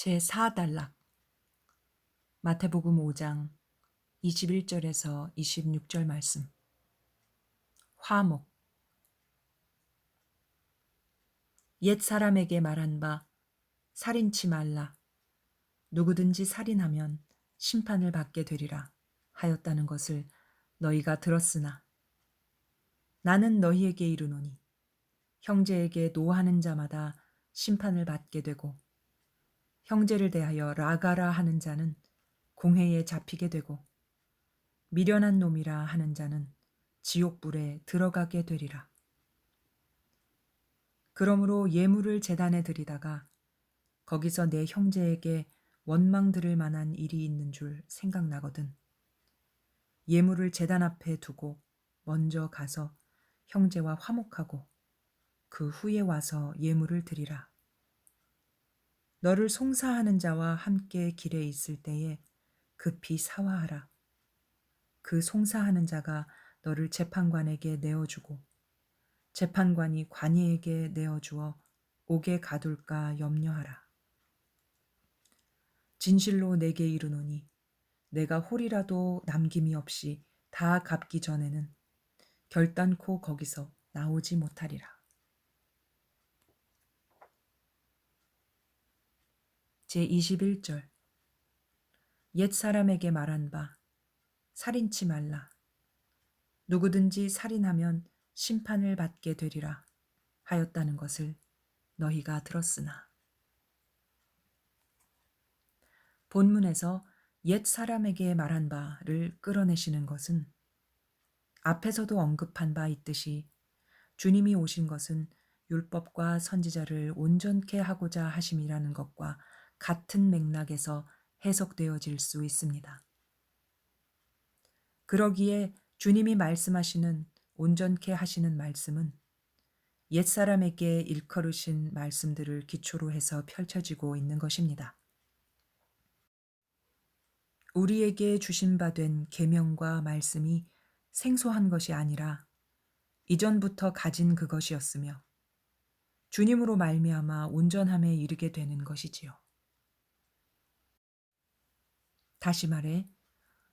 제4단락 마태복음 5장 21절에서 26절 말씀. 화목. 옛 사람에게 말한 바 살인치 말라. 누구든지 살인하면 심판을 받게 되리라 하였다는 것을 너희가 들었으나 나는 너희에게 이르노니 형제에게 노하는 자마다 심판을 받게 되고 형제를 대하여 라가라 하는 자는 공회에 잡히게 되고 미련한 놈이라 하는 자는 지옥불에 들어가게 되리라. 그러므로 예물을 제단에 드리다가 거기서 내 형제에게 원망 들을 만한 일이 있는 줄 생각나거든 예물을 제단 앞에 두고 먼저 가서 형제와 화목하고 그 후에 와서 예물을 드리라. 너를 송사하는 자와 함께 길에 있을 때에 급히 사화하라. 그 송사하는 자가 너를 재판관에게 내어주고 재판관이 관이에게 내어주어 옥에 가둘까 염려하라. 진실로 내게 이르노니 내가 홀이라도 남김이 없이 다 갚기 전에는 결단코 거기서 나오지 못하리라. 제21절 옛 사람에게 말한 바 살인치 말라. 누구든지 살인하면 심판을 받게 되리라 하였다는 것을 너희가 들었으나. 본문에서 옛 사람에게 말한 바를 끌어내시는 것은 앞에서도 언급한 바 있듯이 주님이 오신 것은 율법과 선지자를 온전케 하고자 하심이라는 것과 같은 맥락에서 해석되어질 수 있습니다. 그러기에 주님이 말씀하시는 온전케 하시는 말씀은 옛사람에게 일컬으신 말씀들을 기초로 해서 펼쳐지고 있는 것입니다. 우리에게 주신 바 된 계명과 말씀이 생소한 것이 아니라 이전부터 가진 그것이었으며 주님으로 말미암아 온전함에 이르게 되는 것이지요. 다시 말해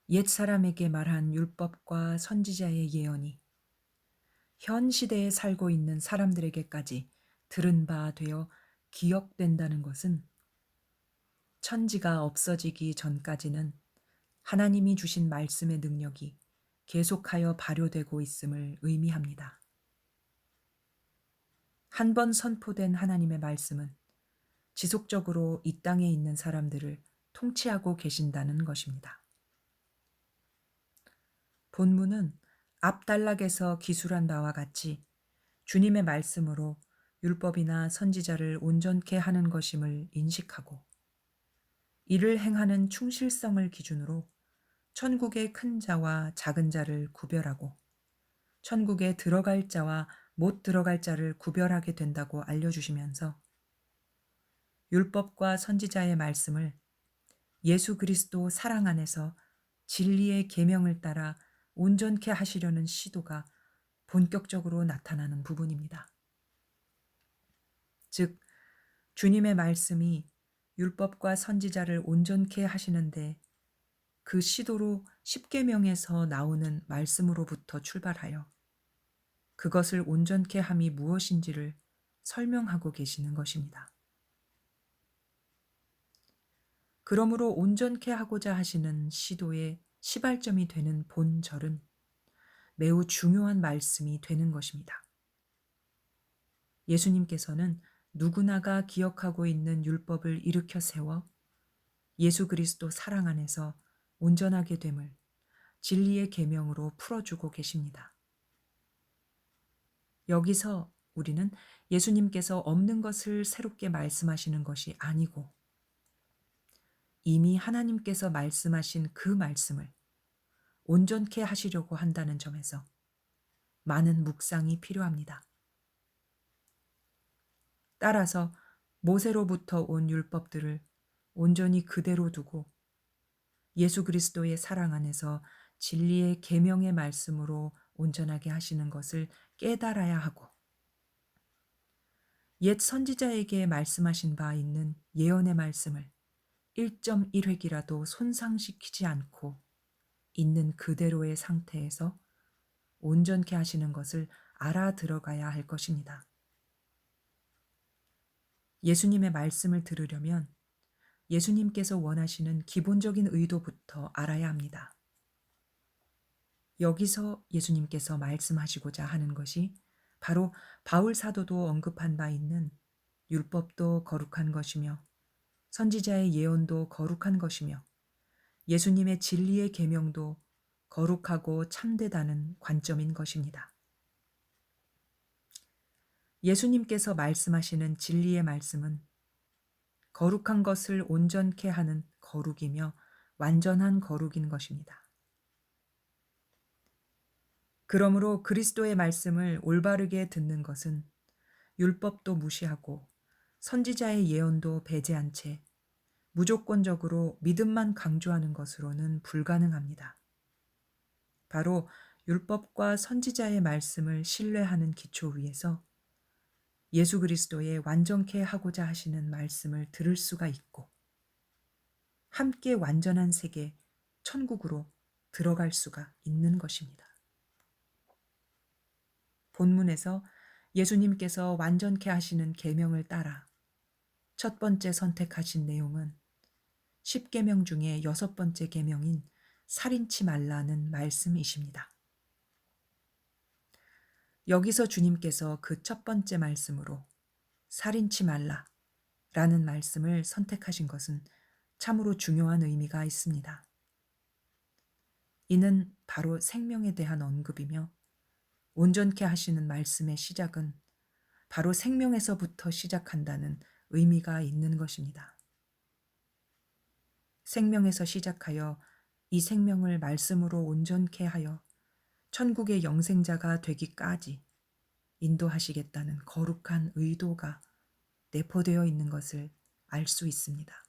옛 사람에게 말한 율법과 선지자의 예언이 현 시대에 살고 있는 사람들에게까지 들은 바 되어 기억된다는 것은 천지가 없어지기 전까지는 하나님이 주신 말씀의 능력이 계속하여 발효되고 있음을 의미합니다. 한 번 선포된 하나님의 말씀은 지속적으로 이 땅에 있는 사람들을 통치하고 계신다는 것입니다. 본문은 앞 단락에서 기술한 바와 같이 주님의 말씀으로 율법이나 선지자를 온전케 하는 것임을 인식하고 이를 행하는 충실성을 기준으로 천국의 큰 자와 작은 자를 구별하고 천국에 들어갈 자와 못 들어갈 자를 구별하게 된다고 알려주시면서 율법과 선지자의 말씀을 예수 그리스도 사랑 안에서 진리의 계명을 따라 온전케 하시려는 시도가 본격적으로 나타나는 부분입니다. 즉, 주님의 말씀이 율법과 선지자를 온전케 하시는데 그 시도로 십계명에서 나오는 말씀으로부터 출발하여 그것을 온전케 함이 무엇인지를 설명하고 계시는 것입니다. 그러므로 온전케 하고자 하시는 시도의 시발점이 되는 본절은 매우 중요한 말씀이 되는 것입니다. 예수님께서는 누구나가 기억하고 있는 율법을 일으켜 세워 예수 그리스도 사랑 안에서 온전하게 됨을 진리의 계명으로 풀어주고 계십니다. 여기서 우리는 예수님께서 없는 것을 새롭게 말씀하시는 것이 아니고 이미 하나님께서 말씀하신 그 말씀을 온전케 하시려고 한다는 점에서 많은 묵상이 필요합니다. 따라서 모세로부터 온 율법들을 온전히 그대로 두고 예수 그리스도의 사랑 안에서 진리의 계명의 말씀으로 온전하게 하시는 것을 깨달아야 하고 옛 선지자에게 말씀하신 바 있는 예언의 말씀을 1.1획이라도 손상시키지 않고 있는 그대로의 상태에서 온전케 하시는 것을 알아들어가야 할 것입니다. 예수님의 말씀을 들으려면 예수님께서 원하시는 기본적인 의도부터 알아야 합니다. 여기서 예수님께서 말씀하시고자 하는 것이 바로 바울 사도도 언급한 바 있는 율법도 거룩한 것이며 선지자의 예언도 거룩한 것이며 예수님의 진리의 계명도 거룩하고 참되다는 관점인 것입니다. 예수님께서 말씀하시는 진리의 말씀은 거룩한 것을 온전케 하는 거룩이며 완전한 거룩인 것입니다. 그러므로 그리스도의 말씀을 올바르게 듣는 것은 율법도 무시하고 선지자의 예언도 배제한 채 무조건적으로 믿음만 강조하는 것으로는 불가능합니다. 바로 율법과 선지자의 말씀을 신뢰하는 기초 위에서 예수 그리스도의 완전케 하고자 하시는 말씀을 들을 수가 있고 함께 완전한 세계, 천국으로 들어갈 수가 있는 것입니다. 본문에서 예수님께서 완전케 하시는 계명을 따라 첫 번째 선택하신 내용은 10계명 중에 6번째 계명인 살인치 말라는 말씀이십니다. 여기서 주님께서 그 첫 번째 말씀으로 살인치 말라 라는 말씀을 선택하신 것은 참으로 중요한 의미가 있습니다. 이는 바로 생명에 대한 언급이며 온전케 하시는 말씀의 시작은 바로 생명에서부터 시작한다는 의미가 있는 것입니다. 생명에서 시작하여 이 생명을 말씀으로 온전케 하여 천국의 영생자가 되기까지 인도하시겠다는 거룩한 의도가 내포되어 있는 것을 알 수 있습니다.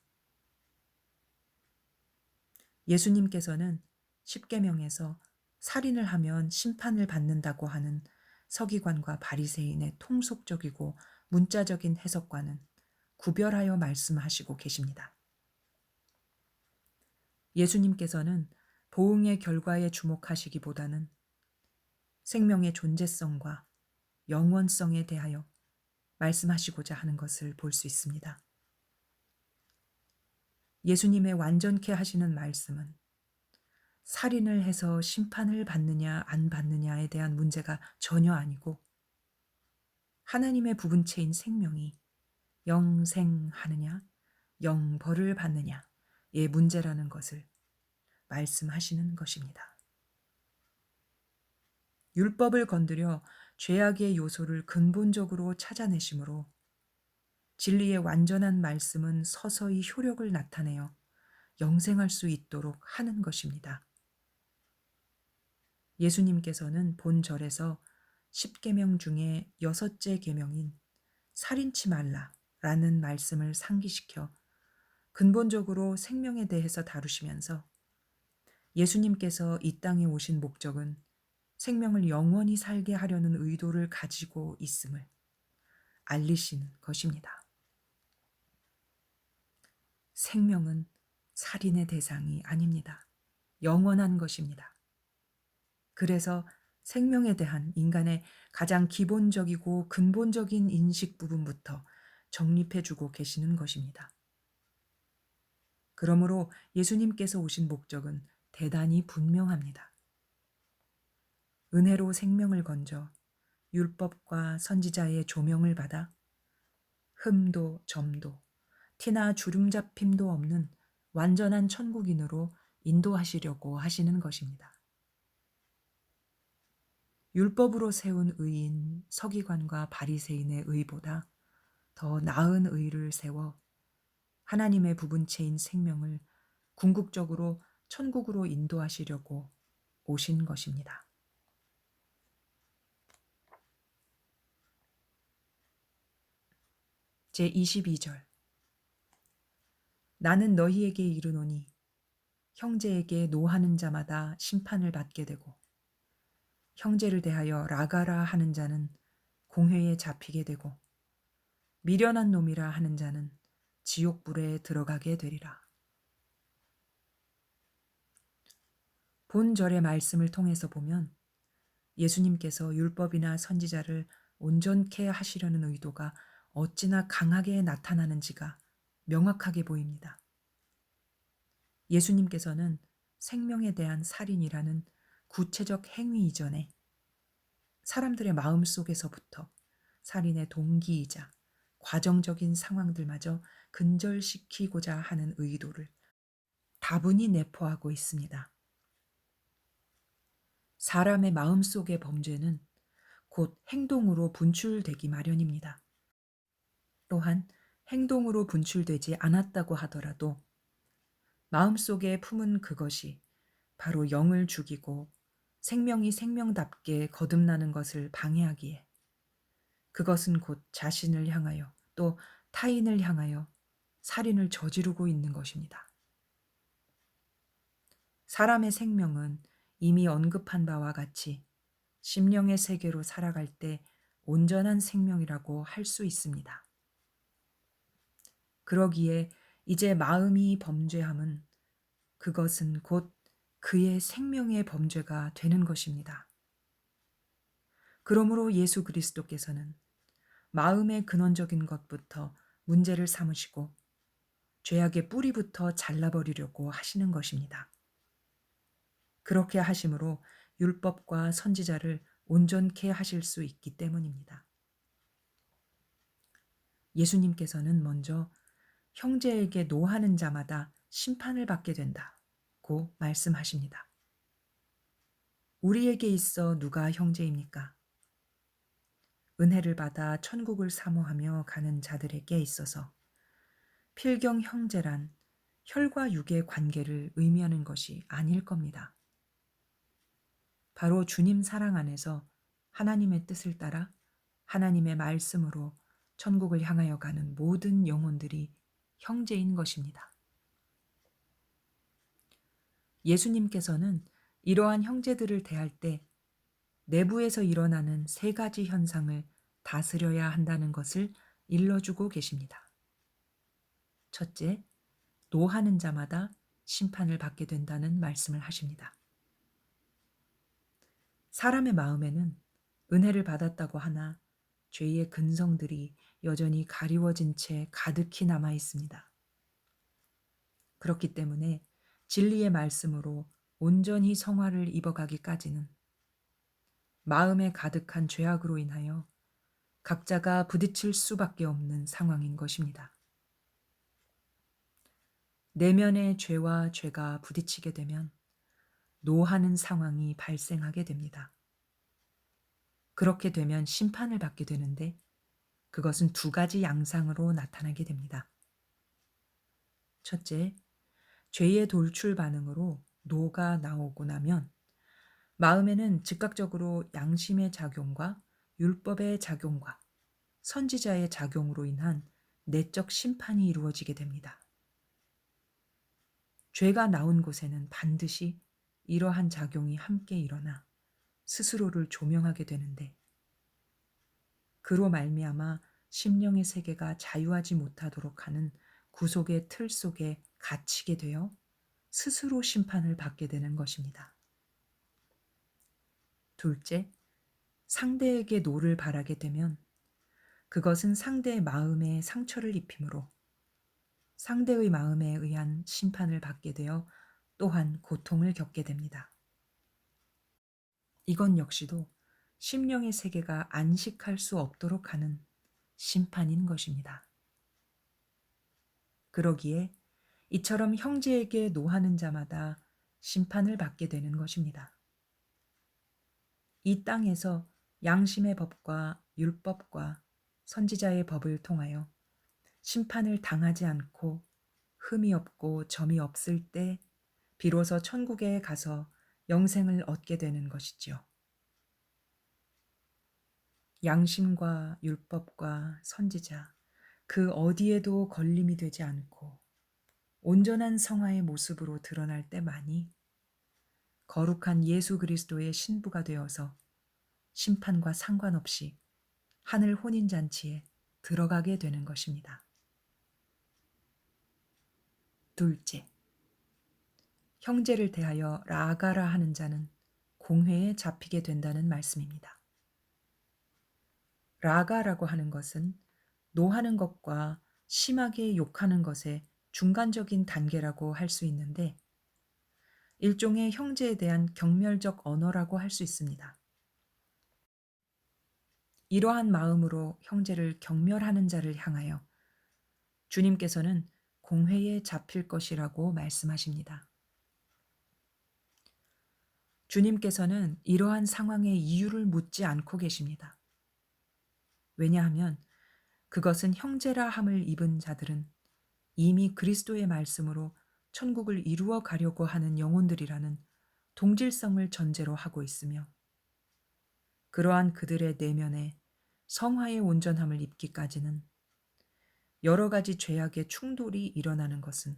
예수님께서는 십계명에서 살인을 하면 심판을 받는다고 하는 서기관과 바리새인의 통속적이고 문자적인 해석과는 구별하여 말씀하시고 계십니다. 예수님께서는 보응의 결과에 주목하시기보다는 생명의 존재성과 영원성에 대하여 말씀하시고자 하는 것을 볼 수 있습니다. 예수님의 완전케 하시는 말씀은 살인을 해서 심판을 받느냐 안 받느냐에 대한 문제가 전혀 아니고 하나님의 부분체인 생명이 영생하느냐 영벌을 받느냐의 문제라는 것을 말씀하시는 것입니다. 율법을 건드려 죄악의 요소를 근본적으로 찾아내심으로 진리의 완전한 말씀은 서서히 효력을 나타내어 영생할 수 있도록 하는 것입니다. 예수님께서는 본절에서 10계명 중에 6째 계명인 살인치 말라라는 말씀을 상기시켜 근본적으로 생명에 대해서 다루시면서 예수님께서 이 땅에 오신 목적은 생명을 영원히 살게 하려는 의도를 가지고 있음을 알리시는 것입니다. 생명은 살인의 대상이 아닙니다. 영원한 것입니다. 그래서 생명에 대한 인간의 가장 기본적이고 근본적인 인식 부분부터 정립해주고 계시는 것입니다. 그러므로 예수님께서 오신 목적은 대단히 분명합니다. 은혜로 생명을 건져 율법과 선지자의 조명을 받아 흠도 점도 티나 주름 잡힘도 없는 완전한 천국인으로 인도하시려고 하시는 것입니다. 율법으로 세운 의인, 서기관과 바리새인의 의보다 더 나은 의를 세워 하나님의 부분체인 생명을 궁극적으로 천국으로 인도하시려고 오신 것입니다. 제22절 나는 너희에게 이르노니 형제에게 노하는 자마다 심판을 받게 되고 형제를 대하여 라가라 하는 자는 공회에 잡히게 되고 미련한 놈이라 하는 자는 지옥불에 들어가게 되리라. 본절의 말씀을 통해서 보면 예수님께서 율법이나 선지자를 온전케 하시려는 의도가 어찌나 강하게 나타나는지가 명확하게 보입니다. 예수님께서는 생명에 대한 살인이라는 구체적 행위 이전에 사람들의 마음 속에서부터 살인의 동기이자 과정적인 상황들마저 근절시키고자 하는 의도를 다분히 내포하고 있습니다. 사람의 마음 속의 범죄는 곧 행동으로 분출되기 마련입니다. 또한 행동으로 분출되지 않았다고 하더라도 마음속에 품은 그것이 바로 영을 죽이고 생명이 생명답게 거듭나는 것을 방해하기에 그것은 곧 자신을 향하여 또 타인을 향하여 살인을 저지르고 있는 것입니다. 사람의 생명은 이미 언급한 바와 같이 심령의 세계로 살아갈 때 온전한 생명이라고 할 수 있습니다. 그러기에 이제 마음이 범죄함은 그것은 곧 그의 생명의 범죄가 되는 것입니다. 그러므로 예수 그리스도께서는 마음의 근원적인 것부터 문제를 삼으시고 죄악의 뿌리부터 잘라버리려고 하시는 것입니다. 그렇게 하심으로 율법과 선지자를 온전케 하실 수 있기 때문입니다. 예수님께서는 먼저 형제에게 노하는 자마다 심판을 받게 된다고 말씀하십니다. 우리에게 있어 누가 형제입니까? 은혜를 받아 천국을 사모하며 가는 자들에게 있어서 필경 형제란 혈과 육의 관계를 의미하는 것이 아닐 겁니다. 바로 주님 사랑 안에서 하나님의 뜻을 따라 하나님의 말씀으로 천국을 향하여 가는 모든 영혼들이 형제인 것입니다. 예수님께서는 이러한 형제들을 대할 때 내부에서 일어나는 세 가지 현상을 다스려야 한다는 것을 일러주고 계십니다. 첫째, 노하는 자마다 심판을 받게 된다는 말씀을 하십니다. 사람의 마음에는 은혜를 받았다고 하나 죄의 근성들이 여전히 가리워진 채 가득히 남아 있습니다. 그렇기 때문에 진리의 말씀으로 온전히 성화를 입어가기까지는 마음에 가득한 죄악으로 인하여 각자가 부딪힐 수밖에 없는 상황인 것입니다. 내면의 죄와 죄가 부딪히게 되면 노하는 상황이 발생하게 됩니다. 그렇게 되면 심판을 받게 되는데 그것은 두 가지 양상으로 나타나게 됩니다. 첫째, 죄의 돌출 반응으로 노가 나오고 나면 마음에는 즉각적으로 양심의 작용과 율법의 작용과 선지자의 작용으로 인한 내적 심판이 이루어지게 됩니다. 죄가 나온 곳에는 반드시 이러한 작용이 함께 일어나 스스로를 조명하게 되는데 그로 말미암아 심령의 세계가 자유하지 못하도록 하는 구속의 틀 속에 갇히게 되어 스스로 심판을 받게 되는 것입니다. 둘째, 상대에게 노를 바라게 되면 그것은 상대의 마음에 상처를 입히므로 상대의 마음에 의한 심판을 받게 되어 또한 고통을 겪게 됩니다. 이건 역시도 심령의 세계가 안식할 수 없도록 하는 심판인 것입니다. 그러기에 이처럼 형제에게 노하는 자마다 심판을 받게 되는 것입니다. 이 땅에서 양심의 법과 율법과 선지자의 법을 통하여 심판을 당하지 않고 흠이 없고 점이 없을 때 비로소 천국에 가서 영생을 얻게 되는 것이지요. 양심과 율법과 선지자 그 어디에도 걸림이 되지 않고 온전한 성화의 모습으로 드러날 때만이 거룩한 예수 그리스도의 신부가 되어서 심판과 상관없이 하늘 혼인잔치에 들어가게 되는 것입니다. 둘째, 형제를 대하여 라가라 하는 자는 공회에 잡히게 된다는 말씀입니다. 라가라고 하는 것은 노하는 것과 심하게 욕하는 것의 중간적인 단계라고 할 수 있는데 일종의 형제에 대한 경멸적 언어라고 할 수 있습니다. 이러한 마음으로 형제를 경멸하는 자를 향하여 주님께서는 공회에 잡힐 것이라고 말씀하십니다. 주님께서는 이러한 상황의 이유를 묻지 않고 계십니다. 왜냐하면 그것은 형제라 함을 입은 자들은 이미 그리스도의 말씀으로 천국을 이루어 가려고 하는 영혼들이라는 동질성을 전제로 하고 있으며 그러한 그들의 내면에 성화의 온전함을 입기까지는 여러 가지 죄악의 충돌이 일어나는 것은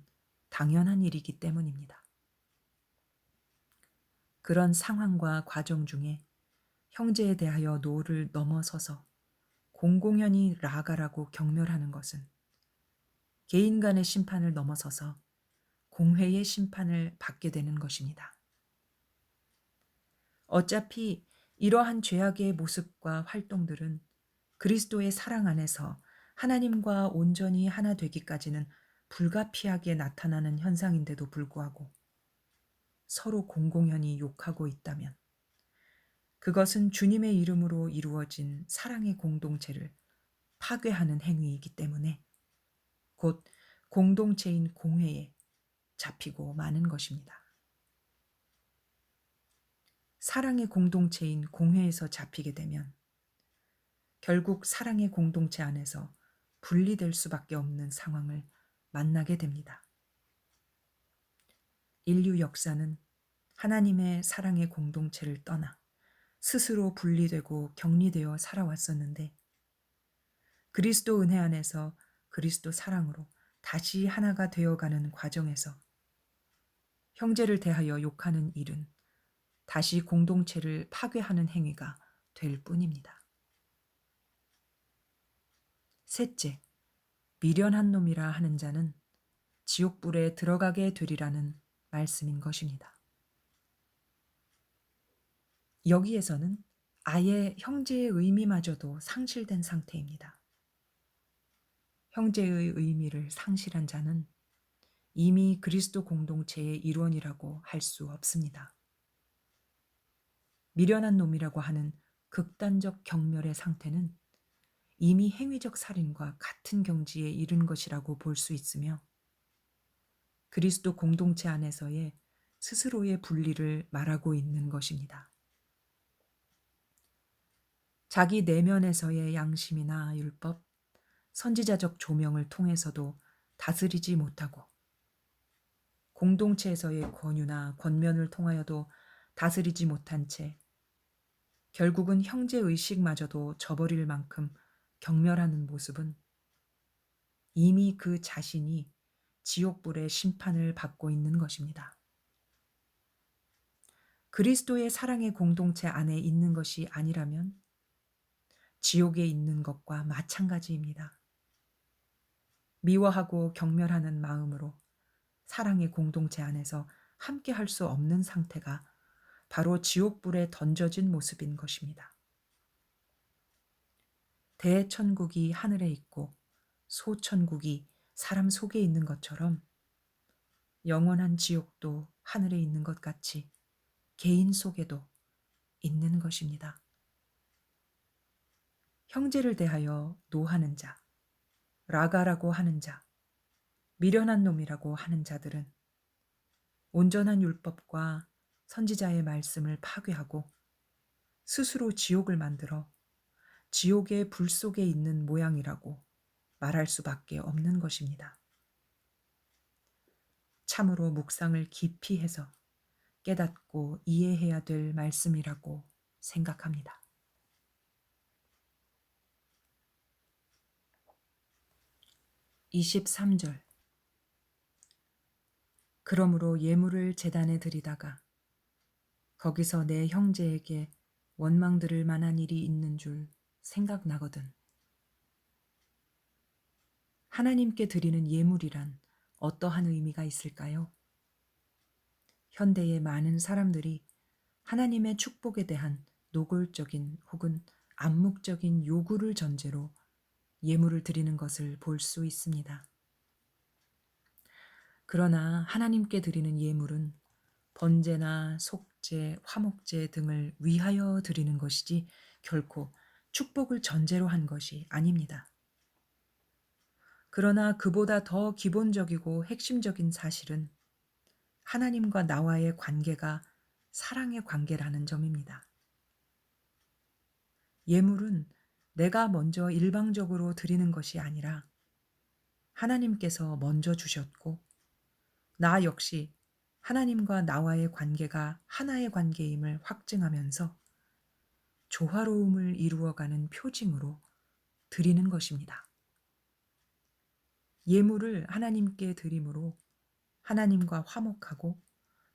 당연한 일이기 때문입니다. 그런 상황과 과정 중에 형제에 대하여 노를 넘어서서 공공연히 라가라고 경멸하는 것은 개인 간의 심판을 넘어서서 공회의 심판을 받게 되는 것입니다. 어차피 이러한 죄악의 모습과 활동들은 그리스도의 사랑 안에서 하나님과 온전히 하나 되기까지는 불가피하게 나타나는 현상인데도 불구하고 서로 공공연히 욕하고 있다면 그것은 주님의 이름으로 이루어진 사랑의 공동체를 파괴하는 행위이기 때문에 곧 공동체인 공회에 잡히고 마는 것입니다. 사랑의 공동체인 공회에서 잡히게 되면 결국 사랑의 공동체 안에서 분리될 수밖에 없는 상황을 만나게 됩니다. 인류 역사는 하나님의 사랑의 공동체를 떠나 스스로 분리되고 격리되어 살아왔었는데 그리스도 은혜 안에서 그리스도 사랑으로 다시 하나가 되어가는 과정에서 형제를 대하여 욕하는 일은 다시 공동체를 파괴하는 행위가 될 뿐입니다. 셋째, 미련한 놈이라 하는 자는 지옥불에 들어가게 되리라는 말씀인 것입니다. 여기에서는 아예 형제의 의미마저도 상실된 상태입니다. 형제의 의미를 상실한 자는 이미 그리스도 공동체의 일원이라고 할 수 없습니다. 미련한 놈이라고 하는 극단적 경멸의 상태는 이미 행위적 살인과 같은 경지에 이른 것이라고 볼 수 있으며 그리스도 공동체 안에서의 스스로의 분리를 말하고 있는 것입니다. 자기 내면에서의 양심이나 율법, 선지자적 조명을 통해서도 다스리지 못하고 공동체에서의 권유나 권면을 통하여도 다스리지 못한 채 결국은 형제 의식마저도 저버릴 만큼 경멸하는 모습은 이미 그 자신이 지옥불의 심판을 받고 있는 것입니다. 그리스도의 사랑의 공동체 안에 있는 것이 아니라면 지옥에 있는 것과 마찬가지입니다. 미워하고 경멸하는 마음으로 사랑의 공동체 안에서 함께 할 수 없는 상태가 바로 지옥불에 던져진 모습인 것입니다. 대천국이 하늘에 있고 소천국이 사람 속에 있는 것처럼 영원한 지옥도 하늘에 있는 것 같이 개인 속에도 있는 것입니다. 형제를 대하여 노하는 자, 라가라고 하는 자, 미련한 놈이라고 하는 자들은 온전한 율법과 선지자의 말씀을 파괴하고 스스로 지옥을 만들어 지옥의 불 속에 있는 모양이라고 말할 수밖에 없는 것입니다. 참으로 묵상을 깊이 해서 깨닫고 이해해야 될 말씀이라고 생각합니다. 23절. 그러므로 예물을 제단에 드리다가 거기서 내 형제에게 원망 들을 만한 일이 있는 줄 생각나거든. 하나님께 드리는 예물이란 어떠한 의미가 있을까요? 현대의 많은 사람들이 하나님의 축복에 대한 노골적인 혹은 암묵적인 요구를 전제로 예물을 드리는 것을 볼 수 있습니다. 그러나 하나님께 드리는 예물은 번제나 속죄, 화목제 등을 위하여 드리는 것이지 결코 축복을 전제로 한 것이 아닙니다. 그러나 그보다 더 기본적이고 핵심적인 사실은 하나님과 나와의 관계가 사랑의 관계라는 점입니다. 예물은 내가 먼저 일방적으로 드리는 것이 아니라 하나님께서 먼저 주셨고 나 역시 하나님과 나와의 관계가 하나의 관계임을 확증하면서 조화로움을 이루어가는 표징으로 드리는 것입니다. 예물을 하나님께 드림으로 하나님과 화목하고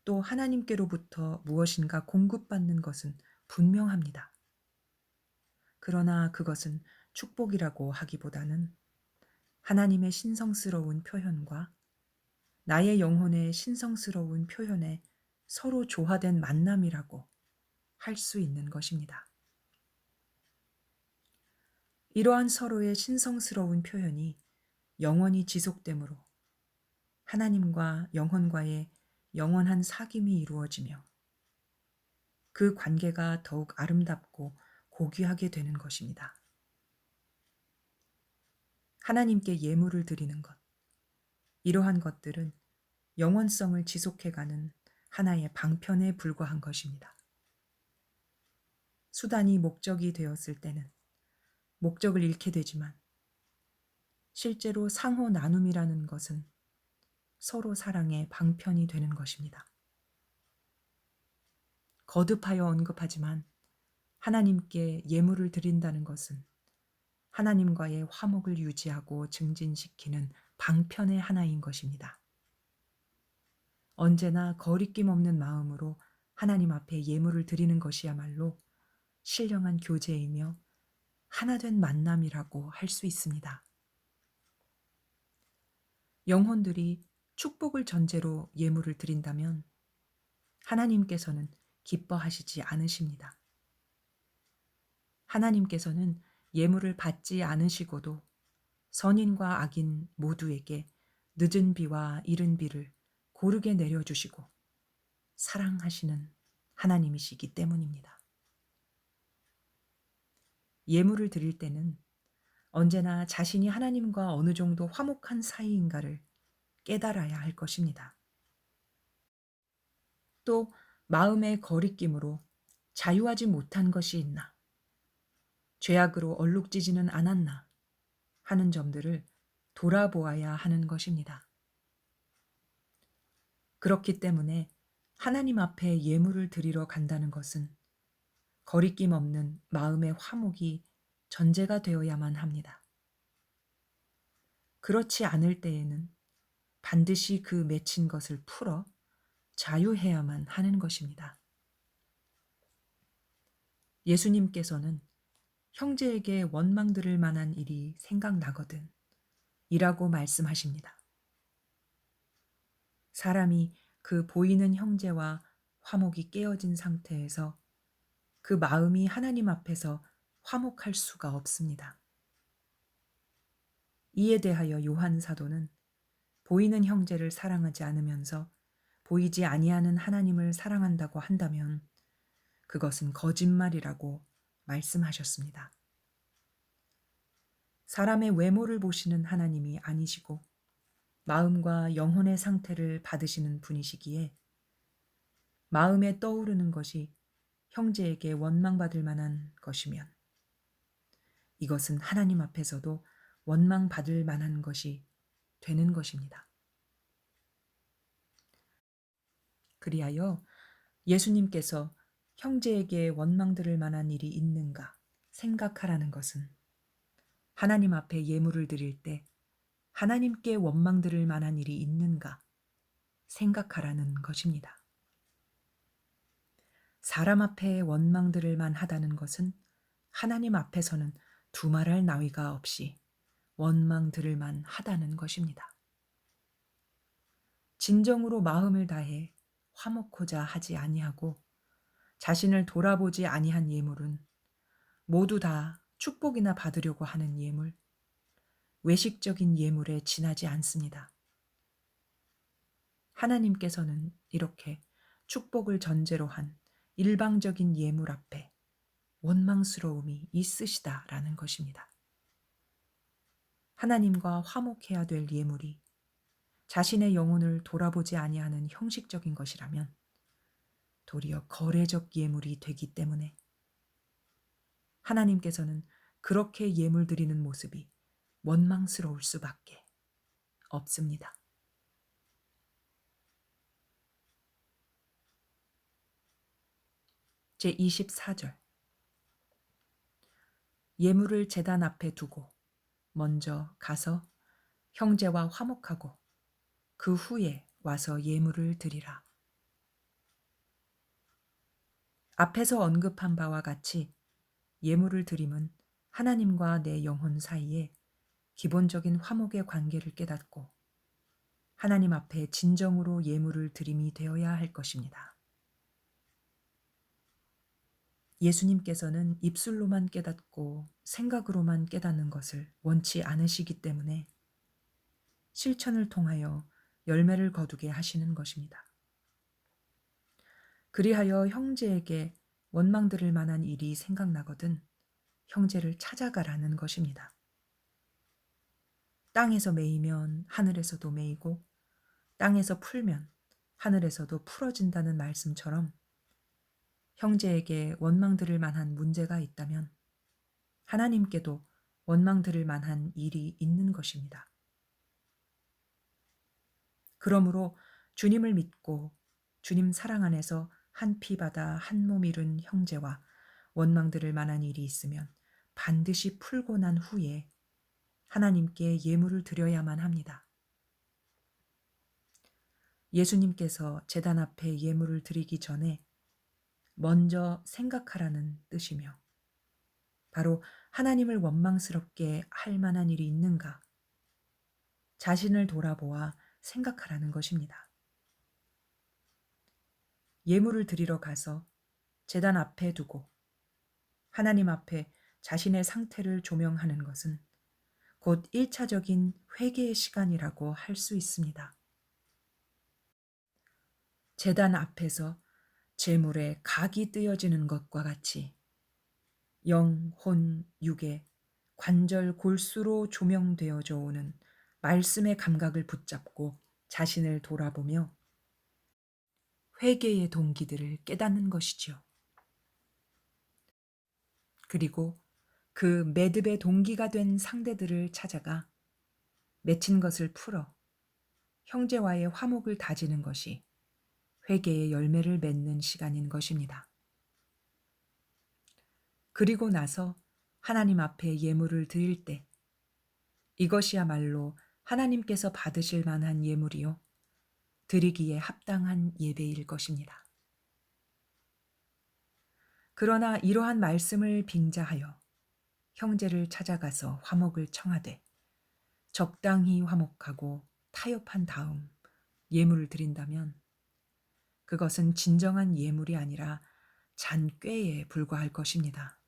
또 하나님께로부터 무엇인가 공급받는 것은 분명합니다. 그러나 그것은 축복이라고 하기보다는 하나님의 신성스러운 표현과 나의 영혼의 신성스러운 표현에 서로 조화된 만남이라고 할 수 있는 것입니다. 이러한 서로의 신성스러운 표현이 영원히 지속되므로 하나님과 영혼과의 영원한 사귐이 이루어지며 그 관계가 더욱 아름답고 고귀하게 되는 것입니다. 하나님께 예물을 드리는 것, 이러한 것들은 영원성을 지속해가는 하나의 방편에 불과한 것입니다. 수단이 목적이 되었을 때는 목적을 잃게 되지만 실제로 상호 나눔이라는 것은 서로 사랑의 방편이 되는 것입니다. 거듭하여 언급하지만 하나님께 예물을 드린다는 것은 하나님과의 화목을 유지하고 증진시키는 방편의 하나인 것입니다. 언제나 거리낌 없는 마음으로 하나님 앞에 예물을 드리는 것이야말로 신령한 교제이며 하나된 만남이라고 할 수 있습니다. 영혼들이 축복을 전제로 예물을 드린다면 하나님께서는 기뻐하시지 않으십니다. 하나님께서는 예물을 받지 않으시고도 선인과 악인 모두에게 늦은 비와 이른 비를 고르게 내려주시고 사랑하시는 하나님이시기 때문입니다. 예물을 드릴 때는 언제나 자신이 하나님과 어느 정도 화목한 사이인가를 깨달아야 할 것입니다. 또 마음의 거리낌으로 자유하지 못한 것이 있나, 죄악으로 얼룩지지는 않았나 하는 점들을 돌아보아야 하는 것입니다. 그렇기 때문에 하나님 앞에 예물을 드리러 간다는 것은 거리낌 없는 마음의 화목이 전제가 되어야만 합니다. 그렇지 않을 때에는 반드시 그 맺힌 것을 풀어 자유해야만 하는 것입니다. 예수님께서는 형제에게 원망 들을 만한 일이 생각나거든 이라고 말씀하십니다. 사람이 그 보이는 형제와 화목이 깨어진 상태에서 그 마음이 하나님 앞에서 화목할 수가 없습니다. 이에 대하여 요한 사도는 보이는 형제를 사랑하지 않으면서 보이지 아니하는 하나님을 사랑한다고 한다면 그것은 거짓말이라고 말씀하셨습니다. 사람의 외모를 보시는 하나님이 아니시고 마음과 영혼의 상태를 받으시는 분이시기에 마음에 떠오르는 것이 형제에게 원망받을 만한 것이면 이것은 하나님 앞에서도 원망받을 만한 것이 되는 것입니다. 그리하여 예수님께서 형제에게 원망 들을 만한 일이 있는가 생각하라는 것은 하나님 앞에 예물을 드릴 때 하나님께 원망 들을 만한 일이 있는가 생각하라는 것입니다. 사람 앞에 원망 들을 만하다는 것은 하나님 앞에서는 두말할 나위가 없이 원망 들을 만하다는 것입니다. 진정으로 마음을 다해 화목호자 하지 아니하고 자신을 돌아보지 아니한 예물은 모두 다 축복이나 받으려고 하는 예물, 외식적인 예물에 지나지 않습니다. 하나님께서는 이렇게 축복을 전제로 한 일방적인 예물 앞에 원망스러움이 있으시다라는 것입니다. 하나님과 화목해야 될 예물이 자신의 영혼을 돌아보지 아니하는 형식적인 것이라면 도리어 거래적 예물이 되기 때문에 하나님께서는 그렇게 예물 드리는 모습이 원망스러울 수밖에 없습니다. 제24절 예물을 제단 앞에 두고 먼저 가서 형제와 화목하고 그 후에 와서 예물을 드리라. 앞에서 언급한 바와 같이 예물을 드림은 하나님과 내 영혼 사이에 기본적인 화목의 관계를 깨닫고 하나님 앞에 진정으로 예물을 드림이 되어야 할 것입니다. 예수님께서는 입술로만 깨닫고 생각으로만 깨닫는 것을 원치 않으시기 때문에 실천을 통하여 열매를 거두게 하시는 것입니다. 그리하여 형제에게 원망들을 만한 일이 생각나거든 형제를 찾아가라는 것입니다. 땅에서 매이면 하늘에서도 매이고 땅에서 풀면 하늘에서도 풀어진다는 말씀처럼 형제에게 원망들을 만한 문제가 있다면 하나님께도 원망들을 만한 일이 있는 것입니다. 그러므로 주님을 믿고 주님 사랑 안에서 한 피 받아 한 몸 이룬 형제와 원망들을 만한 일이 있으면 반드시 풀고 난 후에 하나님께 예물을 드려야만 합니다. 예수님께서 제단 앞에 예물을 드리기 전에 먼저 생각하라는 뜻이며 바로 하나님을 원망스럽게 할 만한 일이 있는가 자신을 돌아보아 생각하라는 것입니다. 예물을 드리러 가서 제단 앞에 두고 하나님 앞에 자신의 상태를 조명하는 것은 곧 1차적인 회개의 시간이라고 할 수 있습니다. 제단 앞에서 제물에 각이 뜯어지는 것과 같이 영, 혼, 육의 관절 골수로 조명되어져 오는 말씀의 감각을 붙잡고 자신을 돌아보며 회개의 동기들을 깨닫는 것이지요. 그리고 그 매듭의 동기가 된 상대들을 찾아가 맺힌 것을 풀어 형제와의 화목을 다지는 것이 회개의 열매를 맺는 시간인 것입니다. 그리고 나서 하나님 앞에 예물을 드릴 때 이것이야말로 하나님께서 받으실 만한 예물이요 드리기에 합당한 예배일 것입니다. 그러나 이러한 말씀을 빙자하여 형제를 찾아가서 화목을 청하되 적당히 화목하고 타협한 다음 예물을 드린다면 그것은 진정한 예물이 아니라 잔꾀에 불과할 것입니다.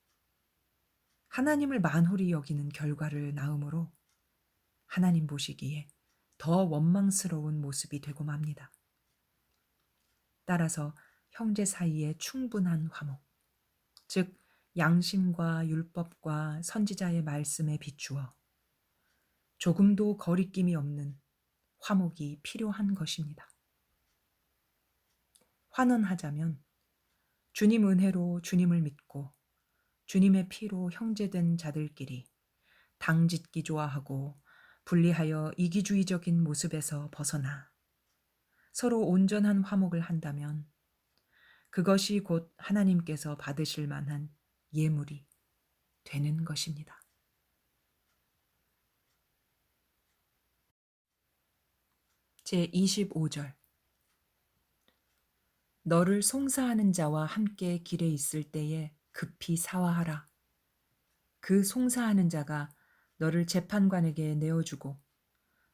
하나님을 만홀히 여기는 결과를 낳으므로 하나님 보시기에 더 원망스러운 모습이 되고 맙니다. 따라서 형제 사이에 충분한 화목, 즉 양심과 율법과 선지자의 말씀에 비추어 조금도 거리낌이 없는 화목이 필요한 것입니다. 환원하자면 주님 은혜로 주님을 믿고 주님의 피로 형제된 자들끼리 당짓기 좋아하고 분리하여 이기주의적인 모습에서 벗어나 서로 온전한 화목을 한다면 그것이 곧 하나님께서 받으실 만한 예물이 되는 것입니다. 제25절 너를 송사하는 자와 함께 길에 있을 때에 급히 사화하라. 그 송사하는 자가 너를 재판관에게 내어주고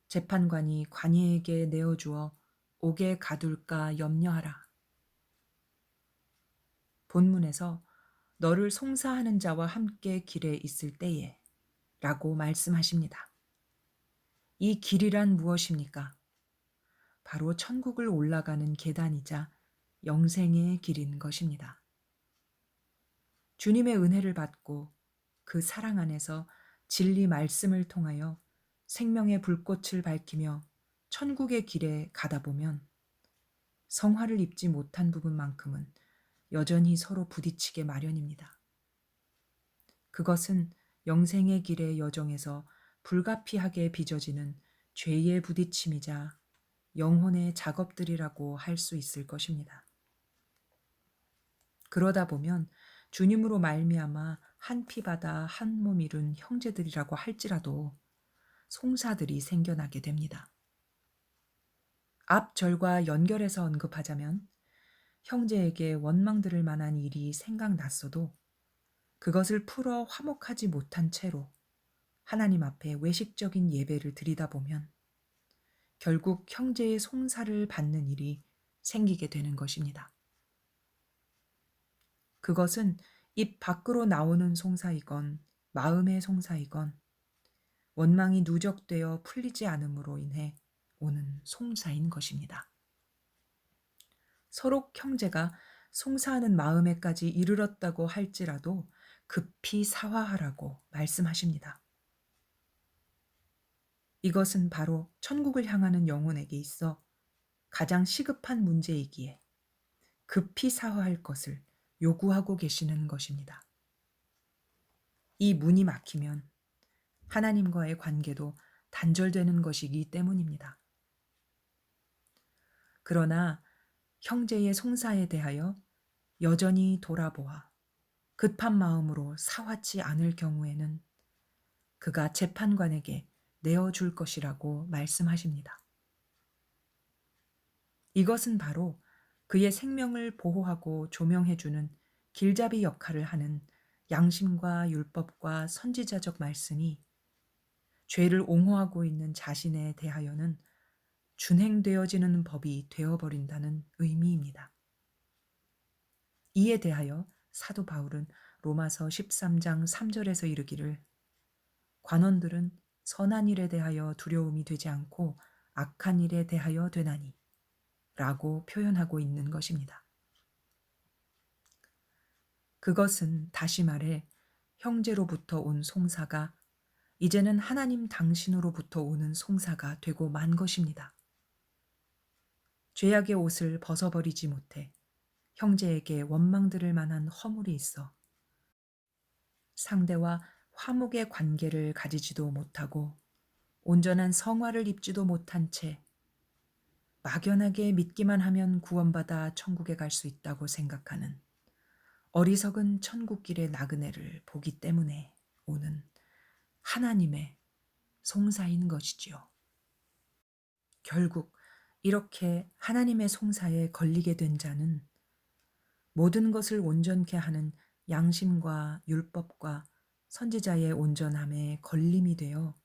재판관이 관이에게 내어주어 옥에 가둘까 염려하라. 본문에서 너를 송사하는 자와 함께 길에 있을 때에 라고 말씀하십니다. 이 길이란 무엇입니까? 바로 천국을 올라가는 계단이자 영생의 길인 것입니다. 주님의 은혜를 받고 그 사랑 안에서 진리 말씀을 통하여 생명의 불꽃을 밝히며 천국의 길에 가다 보면 성화를 입지 못한 부분만큼은 여전히 서로 부딪히게 마련입니다. 그것은 영생의 길의 여정에서 불가피하게 빚어지는 죄의 부딪힘이자 영혼의 작업들이라고 할 수 있을 것입니다. 그러다 보면 주님으로 말미암아 한 피바다 한 몸 이룬 형제들이라고 할지라도 송사들이 생겨나게 됩니다. 앞 절과 연결해서 언급하자면 형제에게 원망 들을 만한 일이 생각났어도 그것을 풀어 화목하지 못한 채로 하나님 앞에 외식적인 예배를 드리다 보면 결국 형제의 송사를 받는 일이 생기게 되는 것입니다. 그것은 입 밖으로 나오는 송사이건 마음의 송사이건 원망이 누적되어 풀리지 않음으로 인해 오는 송사인 것입니다. 서로 형제가 송사하는 마음에까지 이르렀다고 할지라도 급히 사화하라고 말씀하십니다. 이것은 바로 천국을 향하는 영혼에게 있어 가장 시급한 문제이기에 급히 사화할 것을 요구하고 계시는 것입니다. 이 문이 막히면 하나님과의 관계도 단절되는 것이기 때문입니다. 그러나 형제의 송사에 대하여 여전히 돌아보아 급한 마음으로 사화치 않을 경우에는 그가 재판관에게 내어줄 것이라고 말씀하십니다. 이것은 바로 그의 생명을 보호하고 조명해주는 길잡이 역할을 하는 양심과 율법과 선지자적 말씀이 죄를 옹호하고 있는 자신에 대하여는 준행되어지는 법이 되어버린다는 의미입니다. 이에 대하여 사도 바울은 로마서 13장 3절에서 이르기를 관원들은 선한 일에 대하여 두려움이 되지 않고 악한 일에 대하여 되나니 라고 표현하고 있는 것입니다. 그것은 다시 말해 형제로부터 온 송사가 이제는 하나님 당신으로부터 오는 송사가 되고 만 것입니다. 죄악의 옷을 벗어버리지 못해 형제에게 원망들을 만한 허물이 있어 상대와 화목의 관계를 가지지도 못하고 온전한 성화를 입지도 못한 채 막연하게 믿기만 하면 구원받아 천국에 갈 수 있다고 생각하는 어리석은 천국길의 나그네를 보기 때문에 오는 하나님의 송사인 것이지요. 결국 이렇게 하나님의 송사에 걸리게 된 자는 모든 것을 온전케 하는 양심과 율법과 선지자의 온전함에 걸림이 되어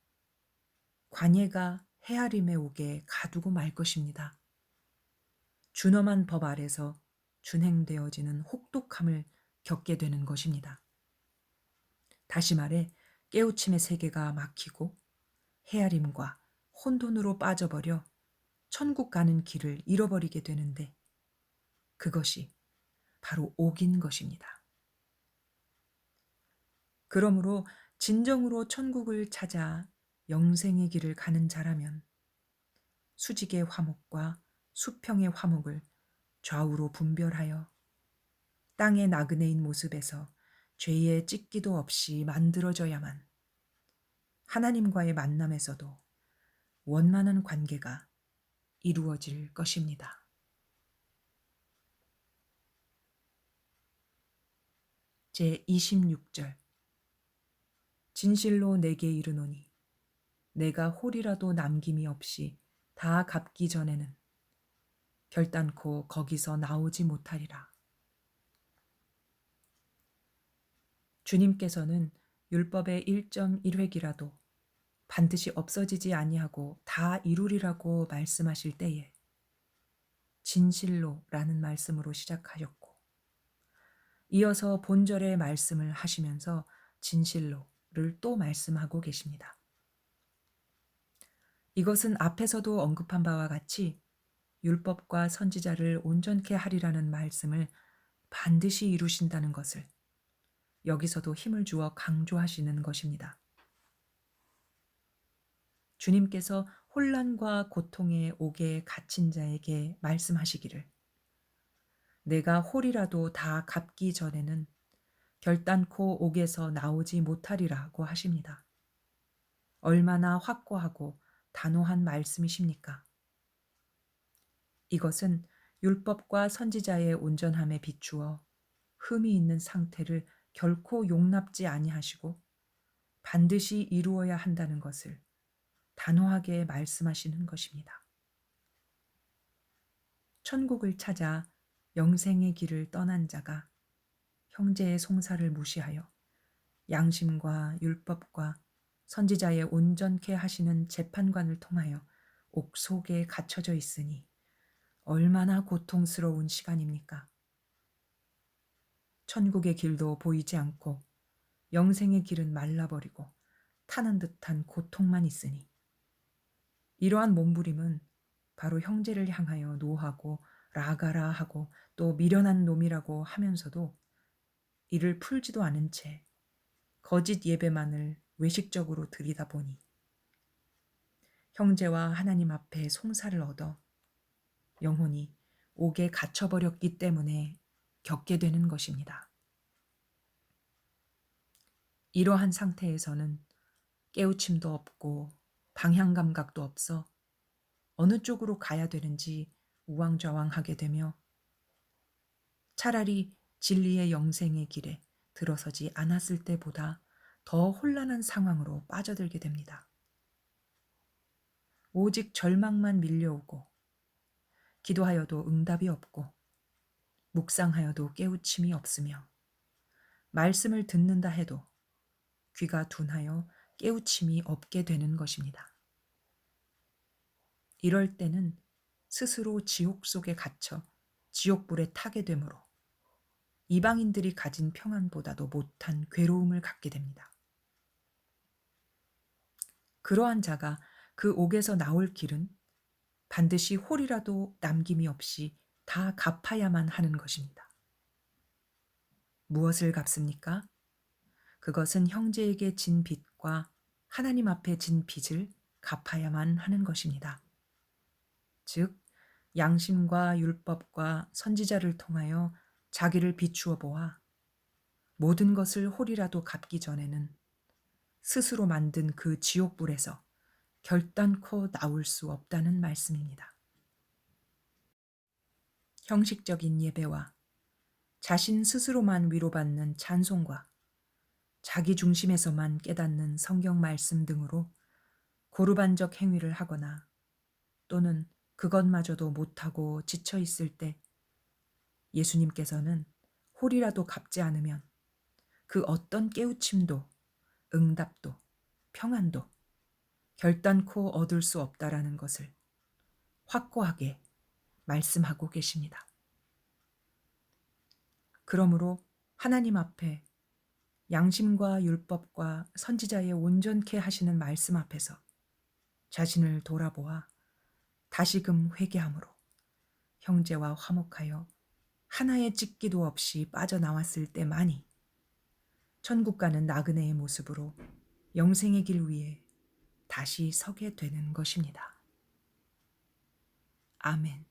관예가 헤아림에 오게 가두고 말 것입니다. 준엄한 법 아래서 준행되어지는 혹독함을 겪게 되는 것입니다. 다시 말해 깨우침의 세계가 막히고 헤아림과 혼돈으로 빠져버려 천국 가는 길을 잃어버리게 되는데 그것이 바로 옥인 것입니다. 그러므로 진정으로 천국을 찾아 영생의 길을 가는 자라면 수직의 화목과 수평의 화목을 좌우로 분별하여 땅의 나그네인 모습에서 죄에 찢기도 없이 만들어져야만 하나님과의 만남에서도 원만한 관계가 이루어질 것입니다. 제26절 진실로 내게 이르노니 내가 홀이라도 남김이 없이 다 갚기 전에는 결단코 거기서 나오지 못하리라. 주님께서는 율법의 1.1획이라도 반드시 없어지지 아니하고 다 이루리라고 말씀하실 때에 진실로라는 말씀으로 시작하셨고 이어서 본절의 말씀을 하시면서 진실로를 또 말씀하고 계십니다. 이것은 앞에서도 언급한 바와 같이 율법과 선지자를 온전케 하리라는 말씀을 반드시 이루신다는 것을 여기서도 힘을 주어 강조하시는 것입니다. 주님께서 혼란과 고통에 옥에 갇힌 자에게 말씀하시기를 내가 홀이라도 다 갚기 전에는 결단코 옥에서 나오지 못하리라고 하십니다. 얼마나 확고하고 단호한 말씀이십니까? 이것은 율법과 선지자의 온전함에 비추어 흠이 있는 상태를 결코 용납지 아니하시고 반드시 이루어야 한다는 것을 단호하게 말씀하시는 것입니다. 천국을 찾아 영생의 길을 떠난 자가 형제의 송사를 무시하여 양심과 율법과 선지자의 온전케 하시는 재판관을 통하여 옥속에 갇혀져 있으니 얼마나 고통스러운 시간입니까? 천국의 길도 보이지 않고 영생의 길은 말라버리고 타는 듯한 고통만 있으니 이러한 몸부림은 바로 형제를 향하여 노하고 라가라 하고 또 미련한 놈이라고 하면서도 이를 풀지도 않은 채 거짓 예배만을 외식적으로 드리다 보니 형제와 하나님 앞에 송사를 얻어 영혼이 옥에 갇혀버렸기 때문에 겪게 되는 것입니다. 이러한 상태에서는 깨우침도 없고 방향 감각도 없어 어느 쪽으로 가야 되는지 우왕좌왕하게 되며 차라리 진리의 영생의 길에 들어서지 않았을 때보다 더 혼란한 상황으로 빠져들게 됩니다. 오직 절망만 밀려오고 기도하여도 응답이 없고 묵상하여도 깨우침이 없으며 말씀을 듣는다 해도 귀가 둔하여 깨우침이 없게 되는 것입니다. 이럴 때는 스스로 지옥 속에 갇혀 지옥불에 타게 되므로 이방인들이 가진 평안보다도 못한 괴로움을 갖게 됩니다. 그러한 자가 그 옥에서 나올 길은 반드시 홀이라도 남김이 없이 다 갚아야만 하는 것입니다. 무엇을 갚습니까? 그것은 형제에게 진 빚과 하나님 앞에 진 빚을 갚아야만 하는 것입니다. 즉, 양심과 율법과 선지자를 통하여 자기를 비추어 보아 모든 것을 홀이라도 갚기 전에는 스스로 만든 그 지옥불에서 결단코 나올 수 없다는 말씀입니다. 형식적인 예배와 자신 스스로만 위로받는 찬송과 자기 중심에서만 깨닫는 성경 말씀 등으로 고루반적 행위를 하거나 또는 그것마저도 못하고 지쳐 있을 때 예수님께서는 홀이라도 갚지 않으면 그 어떤 깨우침도 응답도 평안도 결단코 얻을 수 없다라는 것을 확고하게 말씀하고 계십니다. 그러므로 하나님 앞에 양심과 율법과 선지자의 온전케 하시는 말씀 앞에서 자신을 돌아보아 다시금 회개함으로 형제와 화목하여 하나의 찢기도 없이 빠져나왔을 때만이 천국 가는 나그네의 모습으로 영생의 길 위에 다시 서게 되는 것입니다. 아멘.